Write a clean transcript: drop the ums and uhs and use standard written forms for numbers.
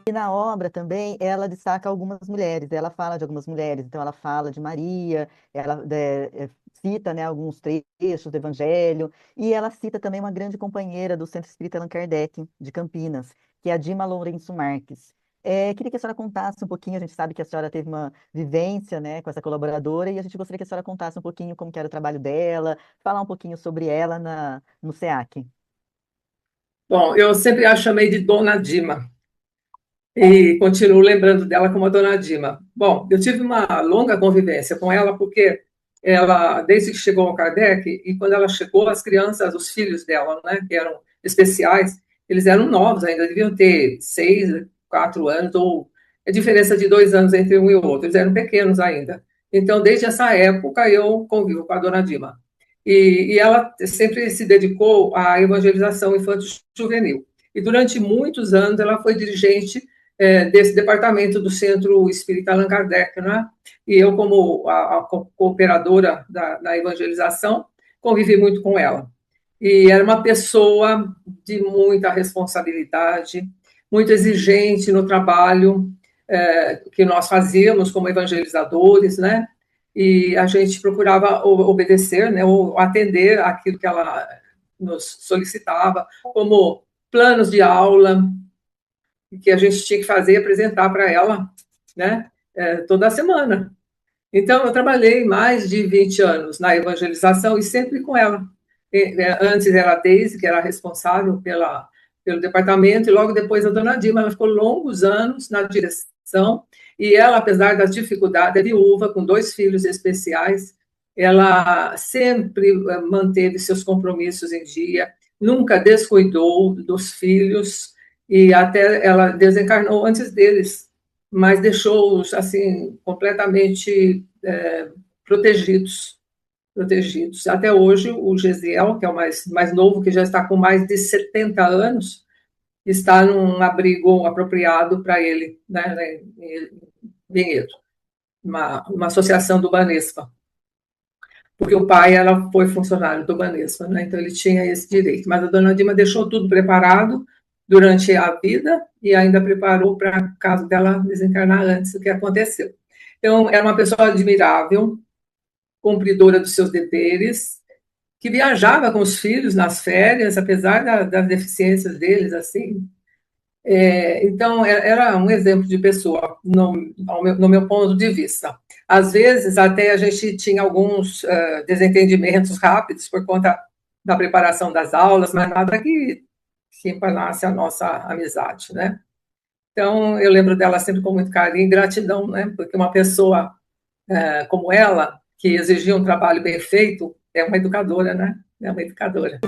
E na obra também ela destaca algumas mulheres, ela fala de algumas mulheres, então ela fala de Maria, cita, né, alguns trechos do Evangelho, e ela cita também uma grande companheira do Centro Espírita Allan Kardec, de Campinas, que é a Dima Lourenço Marques. Queria que a senhora contasse um pouquinho, a gente sabe que a senhora teve uma vivência, né, com essa colaboradora, e a gente gostaria que a senhora contasse um pouquinho como que era o trabalho dela, falar um pouquinho sobre ela no SEAC. Bom, eu sempre a chamei de Dona Dima e continuo lembrando dela como a Dona Dima. Bom, eu tive uma longa convivência com ela porque ela, desde que chegou ao Kardec, e quando ela chegou, as crianças, os filhos dela, né, que eram especiais, eles eram novos ainda, deviam ter 6, 4 anos, ou a diferença de 2 anos entre um e o outro, eles eram pequenos ainda. Então, desde essa época, eu convivo com a Dona Dima. E ela sempre se dedicou à evangelização infanto-juvenil. E durante muitos anos ela foi dirigente desse departamento do Centro Espírita Allan Kardec, né? E eu, como a cooperadora da evangelização, convivi muito com ela. E era uma pessoa de muita responsabilidade, muito exigente no trabalho que nós fazíamos como evangelizadores, né? E a gente procurava obedecer, né, ou atender aquilo que ela nos solicitava, como planos de aula que a gente tinha que fazer e apresentar para ela, né, toda semana. Então, eu trabalhei mais de 20 anos na evangelização e sempre com ela. Antes era a Deise, que era responsável pelo departamento, e logo depois a dona Dima. Ela ficou longos anos na direção, e ela, apesar das dificuldades, é viúva, com 2 filhos especiais, ela sempre manteve seus compromissos em dia, nunca descuidou dos filhos, e até ela desencarnou antes deles, mas deixou-os assim completamente protegidos, protegidos. Até hoje, o Gesiel, que é o mais novo, que já está com mais de 70 anos, está num abrigo apropriado para ele, né, em Vinhedo, uma associação do Banespa, porque o pai ela foi funcionário do Banespa, né, então ele tinha esse direito. Mas a dona Dima deixou tudo preparado durante a vida e ainda preparou para caso dela desencarnar antes do que aconteceu. Então, era uma pessoa admirável, cumpridora dos seus deveres, que viajava com os filhos nas férias, apesar das deficiências deles, assim. Então, era um exemplo de pessoa, no meu ponto de vista. Às vezes, até a gente tinha alguns desentendimentos rápidos por conta da preparação das aulas, mas nada que empanasse a nossa amizade, né? Então, eu lembro dela sempre com muito carinho e gratidão, né? Porque uma pessoa como ela, que exigia um trabalho bem feito, é uma educadora, né? É uma educadora.